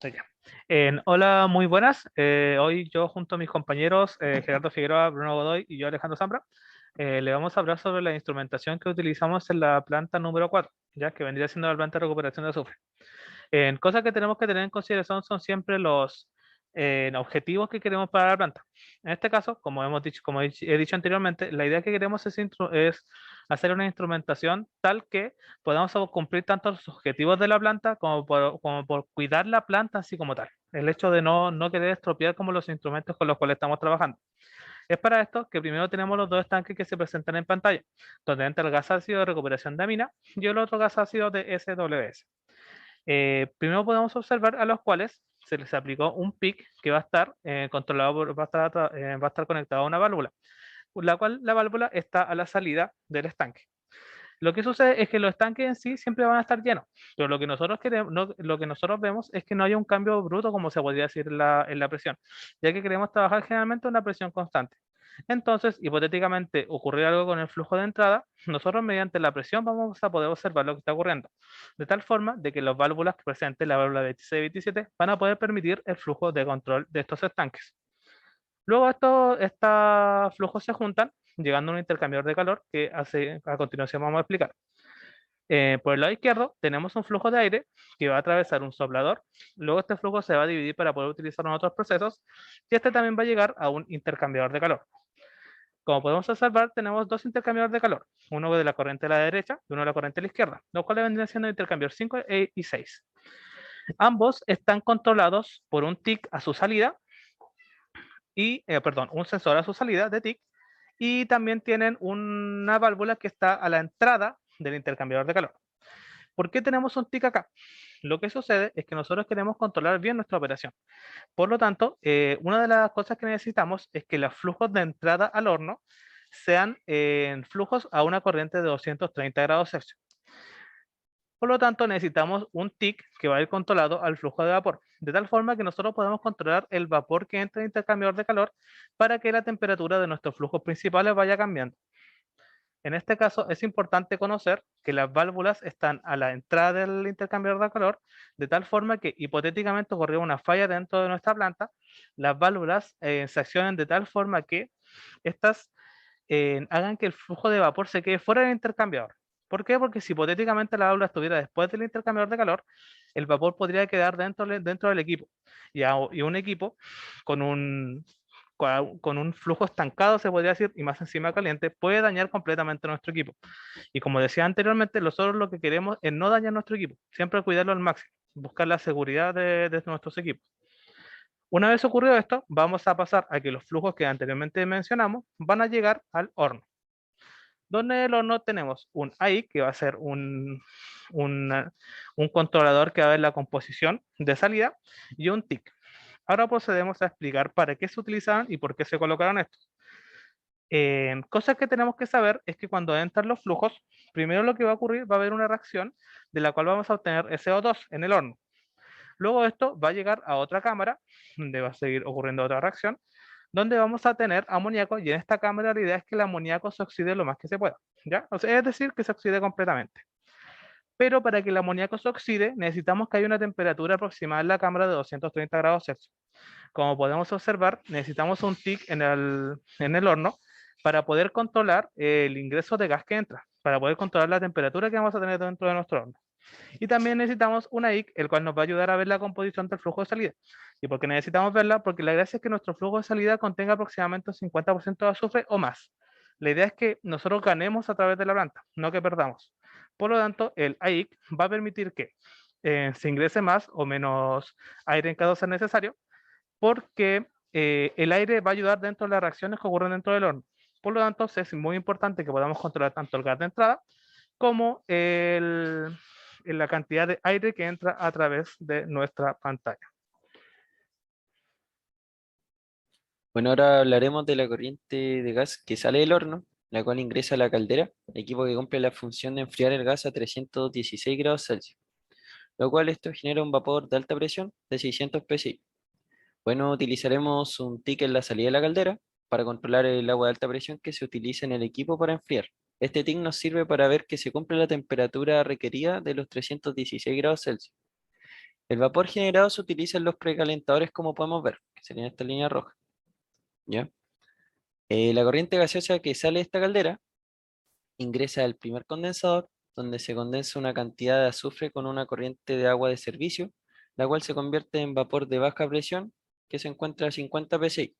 Estoy ya. Hola, muy buenas. Hoy yo junto a mis compañeros Gerardo Figueroa, Bruno Godoy y yo Alejandro Zambra, le vamos a hablar sobre la instrumentación que utilizamos en la planta número 4, ya que vendría siendo la planta de recuperación de azufre. Cosas que tenemos que tener en consideración son siempre los objetivos que queremos para la planta. En este caso, como hemos dicho, he dicho anteriormente, la idea que queremos es hacer una instrumentación tal que podamos cumplir tanto los objetivos de la planta como por cuidar la planta así como tal. El hecho de no querer estropear como los instrumentos con los cuales estamos trabajando. Es para esto que primero tenemos los dos estanques que se presentan en pantalla, donde entra el gas ácido de recuperación de amina y el otro gas ácido de SWS. Primero podemos observar a los cuales se les aplicó un PIC que va a estar controlado, va a estar conectado a una válvula, la cual la válvula está a la salida del estanque. Lo que sucede es que los estanques en sí siempre van a estar llenos, pero lo que nosotros queremos, lo que nosotros vemos es que no haya un cambio bruto, como se podría decir en la presión, ya que queremos trabajar generalmente a una presión constante. Entonces, hipotéticamente, ocurrir algo con el flujo de entrada, nosotros mediante la presión vamos a poder observar lo que está ocurriendo, de tal forma de que las válvulas que presente la válvula 26 y 27 van a poder permitir el flujo de control de estos estanques. Luego estos flujos se juntan, llegando a un intercambiador de calor que a continuación vamos a explicar. Por el lado izquierdo tenemos un flujo de aire que va a atravesar un soplador. Luego este flujo se va a dividir para poder utilizarlo en otros procesos y este también va a llegar a un intercambiador de calor. Como podemos observar, tenemos dos intercambiadores de calor, uno de la corriente de la derecha y uno de la corriente de la izquierda, los cuales vendrían siendo intercambiador 5 y 6. Ambos están controlados por un TIC a su salida un sensor a su salida de TIC, y también tienen una válvula que está a la entrada del intercambiador de calor. ¿Por qué tenemos un TIC acá? Lo que sucede es que nosotros queremos controlar bien nuestra operación. Por lo tanto, una de las cosas que necesitamos es que los flujos de entrada al horno sean flujos a una corriente de 230 grados Celsius. Por lo tanto, necesitamos un TIC que va a ir controlado al flujo de vapor, de tal forma que nosotros podemos controlar el vapor que entra en el intercambiador de calor para que la temperatura de nuestros flujos principales vaya cambiando. En este caso, es importante conocer que las válvulas están a la entrada del intercambiador de calor, de tal forma que hipotéticamente ocurrió una falla dentro de nuestra planta, las válvulas se accionen de tal forma que estas hagan que el flujo de vapor se quede fuera del intercambiador. ¿Por qué? Porque si hipotéticamente la válvula estuviera después del intercambiador de calor, el vapor podría quedar dentro del equipo. Y un equipo con un flujo estancado, se podría decir, y más encima caliente, puede dañar completamente nuestro equipo. Y como decía anteriormente, nosotros lo que queremos es no dañar nuestro equipo, siempre cuidarlo al máximo, buscar la seguridad de nuestros equipos. Una vez ocurrido esto, vamos a pasar a que los flujos que anteriormente mencionamos van a llegar al horno. Donde en el horno tenemos un AI, que va a ser un controlador que va a ver la composición de salida, y un TIC. Ahora procedemos a explicar para qué se utilizaron y por qué se colocaron estos. Cosas que tenemos que saber es que cuando entran los flujos, primero lo que va a ocurrir, va a haber una reacción de la cual vamos a obtener SO2 en el horno. Luego esto va a llegar a otra cámara, donde va a seguir ocurriendo otra reacción, donde vamos a tener amoníaco, y en esta cámara la idea es que el amoníaco se oxide lo más que se pueda, ¿ya? O sea, es decir, que se oxide completamente. Pero para que el amoníaco se oxide, necesitamos que haya una temperatura aproximada en la cámara de 230 grados Celsius. Como podemos observar, necesitamos un TIC en el horno para poder controlar el ingreso de gas que entra, para poder controlar la temperatura que vamos a tener dentro de nuestro horno. Y también necesitamos una IC, el cual nos va a ayudar a ver la composición del flujo de salida. ¿Y por qué necesitamos verla? Porque la gracia es que nuestro flujo de salida contenga aproximadamente un 50% de azufre o más. La idea es que nosotros ganemos a través de la planta, no que perdamos. Por lo tanto, el AIC va a permitir que se ingrese más o menos aire en caso sea necesario, porque el aire va a ayudar dentro de las reacciones que ocurren dentro del horno. Por lo tanto, es muy importante que podamos controlar tanto el gas de entrada como la cantidad de aire que entra a través de nuestra pantalla. Bueno, ahora hablaremos de la corriente de gas que sale del horno, la cual ingresa a la caldera, equipo que cumple la función de enfriar el gas a 316 grados Celsius, lo cual esto genera un vapor de alta presión de 600 psi. Bueno, utilizaremos un TIC en la salida de la caldera para controlar el agua de alta presión que se utiliza en el equipo para enfriar. Este TIC nos sirve para ver que se cumple la temperatura requerida de los 316 grados Celsius. El vapor generado se utiliza en los precalentadores, como podemos ver, que sería esta línea roja, ¿ya? La corriente gaseosa que sale de esta caldera ingresa al primer condensador, donde se condensa una cantidad de azufre con una corriente de agua de servicio, la cual se convierte en vapor de baja presión, que se encuentra a 50 psi.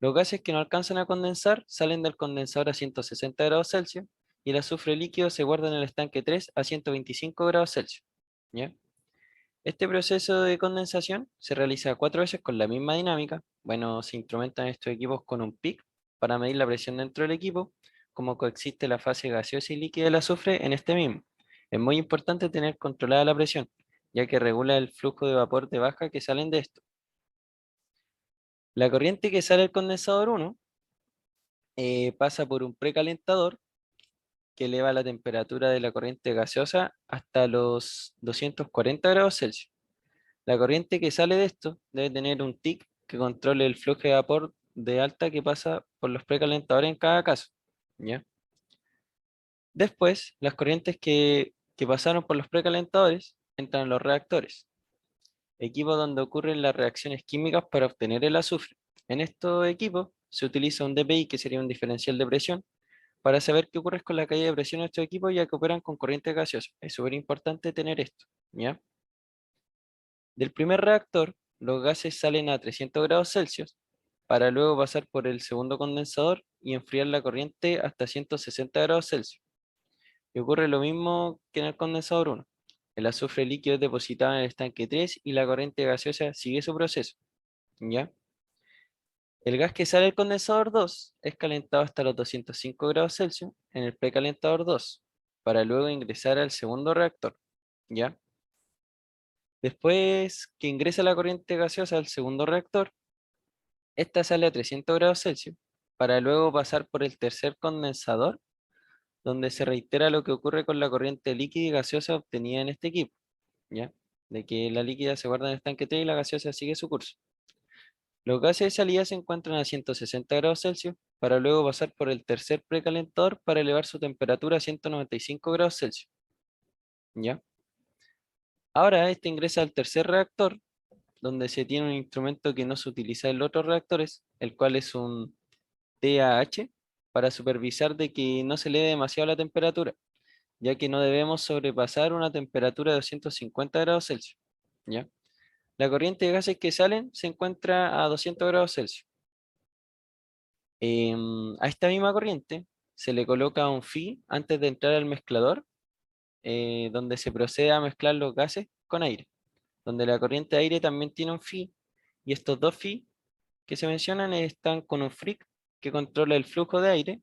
Los gases que no alcanzan a condensar salen del condensador a 160 grados Celsius y el azufre líquido se guarda en el estanque 3 a 125 grados Celsius, ¿ya? Este proceso de condensación se realiza 4 veces con la misma dinámica. Bueno, se instrumentan estos equipos con un PIC para medir la presión dentro del equipo, como coexiste la fase gaseosa y líquida del azufre en este mismo. Es muy importante tener controlada la presión, ya que regula el flujo de vapor de baja que salen de esto. La corriente que sale del condensador 1 pasa por un precalentador que eleva la temperatura de la corriente gaseosa hasta los 240 grados Celsius. La corriente que sale de esto debe tener un TIC que controle el flujo de vapor de alta que pasa por los precalentadores en cada caso, ¿ya? Después, las corrientes que pasaron por los precalentadores entran en los reactores, equipos donde ocurren las reacciones químicas para obtener el azufre. En estos equipos se utiliza un DPI, que sería un diferencial de presión, para saber qué ocurre con la caída de presión de estos equipos, ya que operan con corriente gaseosa. Es súper importante tener esto, ¿ya? Del primer reactor, los gases salen a 300 grados Celsius para luego pasar por el segundo condensador y enfriar la corriente hasta 160 grados Celsius. Y ocurre lo mismo que en el condensador 1. El azufre líquido es depositado en el estanque 3 y la corriente gaseosa sigue su proceso, ¿ya? El gas que sale del condensador 2 es calentado hasta los 205 grados Celsius en el precalentador 2 para luego ingresar al segundo reactor, ¿ya? Después que ingresa la corriente gaseosa al segundo reactor, esta sale a 300 grados Celsius para luego pasar por el tercer condensador, donde se reitera lo que ocurre con la corriente líquida y gaseosa obtenida en este equipo, ¿ya? De que la líquida se guarda en el estanque 3 y la gaseosa sigue su curso. Los gases de salida se encuentran a 160 grados Celsius para luego pasar por el tercer precalentador para elevar su temperatura a 195 grados Celsius, ¿ya? Ahora este ingresa al tercer reactor, donde se tiene un instrumento que no se utiliza en los otros reactores, el cual es un TAH, para supervisar de que no se eleve demasiado la temperatura, ya que no debemos sobrepasar una temperatura de 250 grados Celsius, ¿ya? La corriente de gases que salen se encuentra a 200 grados Celsius. A esta misma corriente se le coloca un FI antes de entrar al mezclador, donde se procede a mezclar los gases con aire, donde la corriente de aire también tiene un FI, y estos dos FI que se mencionan están con un FRIC que controla el flujo de aire.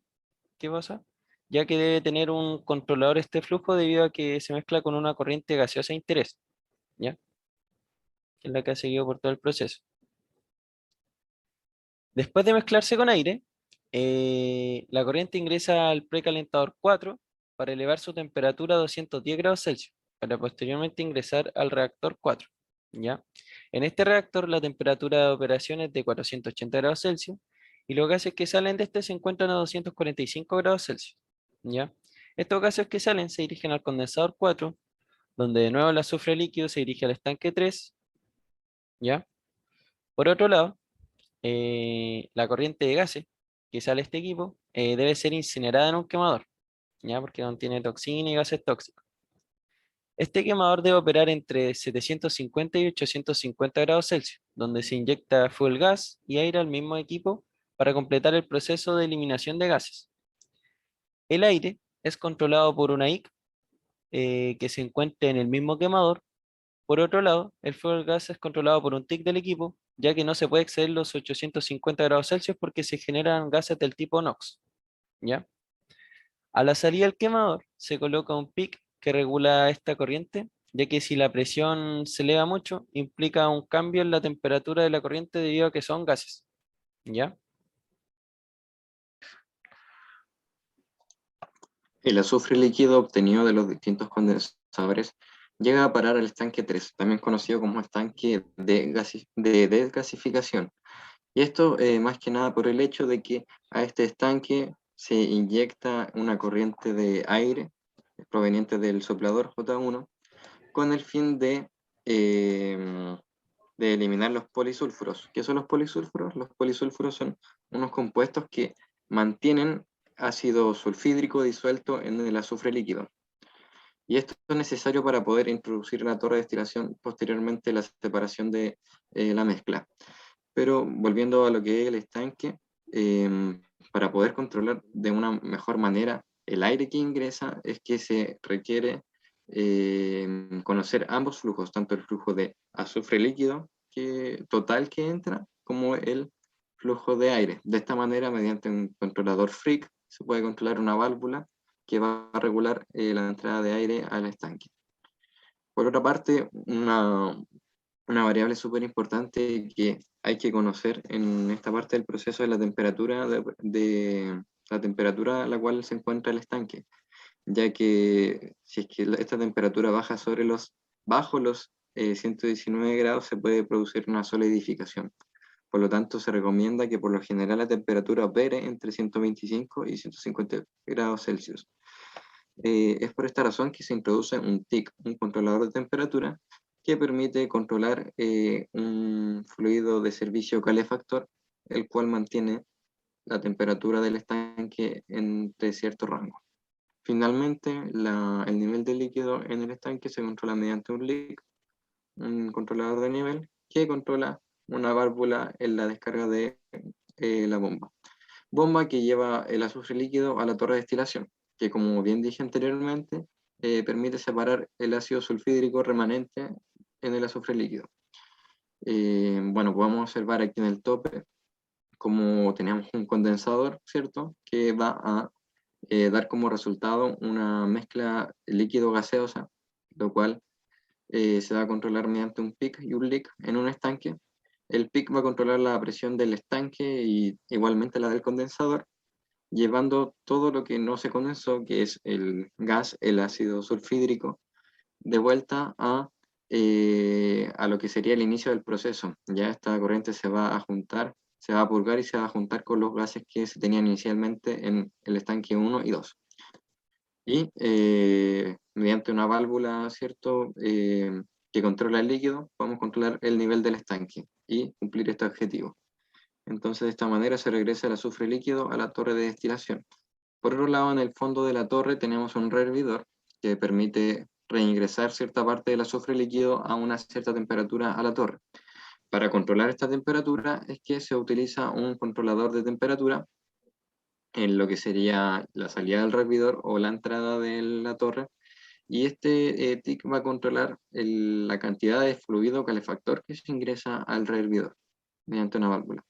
¿Qué pasa? Ya que debe tener un controlador este flujo debido a que se mezcla con una corriente gaseosa de interés, ¿ya? Que es la que ha seguido por todo el proceso. Después de mezclarse con aire, la corriente ingresa al precalentador 4 para elevar su temperatura a 210 grados Celsius, para posteriormente ingresar al reactor 4, ¿ya? En este reactor la temperatura de operación es de 480 grados Celsius y los gases que salen de este se encuentran a 245 grados Celsius, ¿ya? Estos gases que salen se dirigen al condensador 4, donde de nuevo el azufre líquido se dirige al estanque 3, ¿ya? Por otro lado, la corriente de gases que sale de este equipo debe ser incinerada en un quemador, ¿ya? Porque contiene toxina y gases tóxicos. Este quemador debe operar entre 750 y 850 grados Celsius, donde se inyecta fuel gas y aire al mismo equipo para completar el proceso de eliminación de gases. El aire es controlado por una IC que se encuentra en el mismo quemador. Por otro lado, el fuel gas es controlado por un TIC del equipo, ya que no se puede exceder los 850 grados Celsius porque se generan gases del tipo NOx, ¿ya? A la salida del quemador se coloca un PIC que regula esta corriente, ya que si la presión se eleva mucho, implica un cambio en la temperatura de la corriente debido a que son gases, ¿ya? El azufre líquido obtenido de los distintos condensadores llega a parar al estanque 3, también conocido como estanque de desgasificación. Y esto más que nada por el hecho de que a este estanque se inyecta una corriente de aire proveniente del soplador J1 con el fin de de eliminar los polisulfuros. ¿Qué son los polisulfuros? Los polisulfuros son unos compuestos que mantienen ácido sulfídrico disuelto en el azufre líquido. Y esto es necesario para poder introducir en la torre de destilación posteriormente la separación de la mezcla. Pero volviendo a lo que es el estanque, para poder controlar de una mejor manera el aire que ingresa, es que se requiere conocer ambos flujos, tanto el flujo de azufre líquido total que entra, como el flujo de aire. De esta manera, mediante un controlador Frick, se puede controlar una válvula que va a regular la entrada de aire al estanque. Por otra parte, una variable súper importante que hay que conocer en esta parte del proceso es la temperatura la temperatura a la cual se encuentra el estanque, ya que si es que esta temperatura bajo los 119 grados se puede producir una solidificación. Por lo tanto, se recomienda que por lo general la temperatura opere entre 125 y 150 grados Celsius. Es por esta razón que se introduce un TIC, un controlador de temperatura, que permite controlar un fluido de servicio calefactor, el cual mantiene la temperatura del estanque entre cierto rango. Finalmente, el nivel de líquido en el estanque se controla mediante un LIC, un controlador de nivel, que controla una válvula en la descarga de la bomba. Bomba que lleva el azufre líquido a la torre de destilación, que como bien dije anteriormente, permite separar el ácido sulfídrico remanente en el azufre líquido. Bueno, podemos observar aquí en el tope como tenemos un condensador, ¿cierto? Que va a dar como resultado una mezcla líquido-gaseosa, lo cual se va a controlar mediante un PIC y un LIC en un estanque. El PIC va a controlar la presión del estanque y igualmente la del condensador, llevando todo lo que no se condensó, que es el gas, el ácido sulfídrico, de vuelta a lo que sería el inicio del proceso. Ya esta corriente se va a juntar, se va a purgar y se va a juntar con los gases que se tenían inicialmente en el estanque 1 y 2. Y mediante una válvula, ¿cierto?, que controla el líquido, podemos controlar el nivel del estanque y cumplir este objetivo. Entonces, de esta manera se regresa el azufre líquido a la torre de destilación. Por otro lado, en el fondo de la torre tenemos un rehervidor que permite reingresar cierta parte del azufre líquido a una cierta temperatura a la torre. Para controlar esta temperatura es que se utiliza un controlador de temperatura en lo que sería la salida del rehervidor o la entrada de la torre, y este TIC va a controlar la cantidad de fluido calefactor que se ingresa al rehervidor mediante una válvula.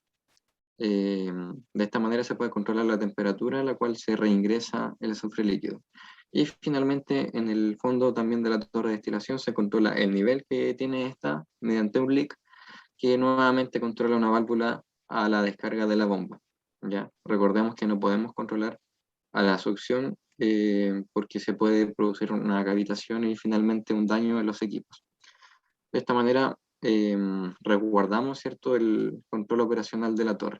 De esta manera se puede controlar la temperatura a la cual se reingresa el azufre líquido. Y finalmente, en el fondo también de la torre de destilación se controla el nivel que tiene esta mediante un LIC, que nuevamente controla una válvula a la descarga de la bomba. ¿Ya? Recordemos que no podemos controlar a la succión porque se puede producir una cavitación y finalmente un daño en los equipos. De esta manera resguardamos, ¿cierto?, el control operacional de la torre.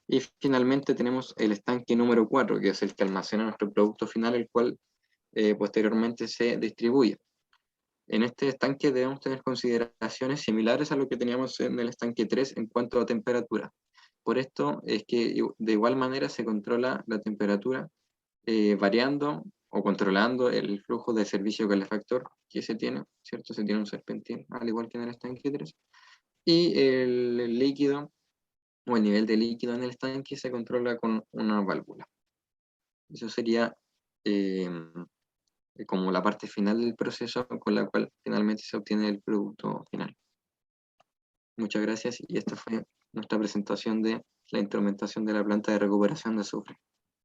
Y finalmente tenemos el estanque número 4, que es el que almacena nuestro producto final, el cual posteriormente se distribuye. En este estanque debemos tener consideraciones similares a lo que teníamos en el estanque 3 en cuanto a temperatura. Por esto es que de igual manera se controla la temperatura variando o controlando el flujo de servicio calefactor que se tiene, ¿cierto? Se tiene un serpentín, al igual que en el estanque 3. Y el líquido o el nivel de líquido en el estanque se controla con una válvula. Eso sería como la parte final del proceso con la cual finalmente se obtiene el producto final. Muchas gracias y esta fue nuestra presentación de la instrumentación de la planta de recuperación de azufre.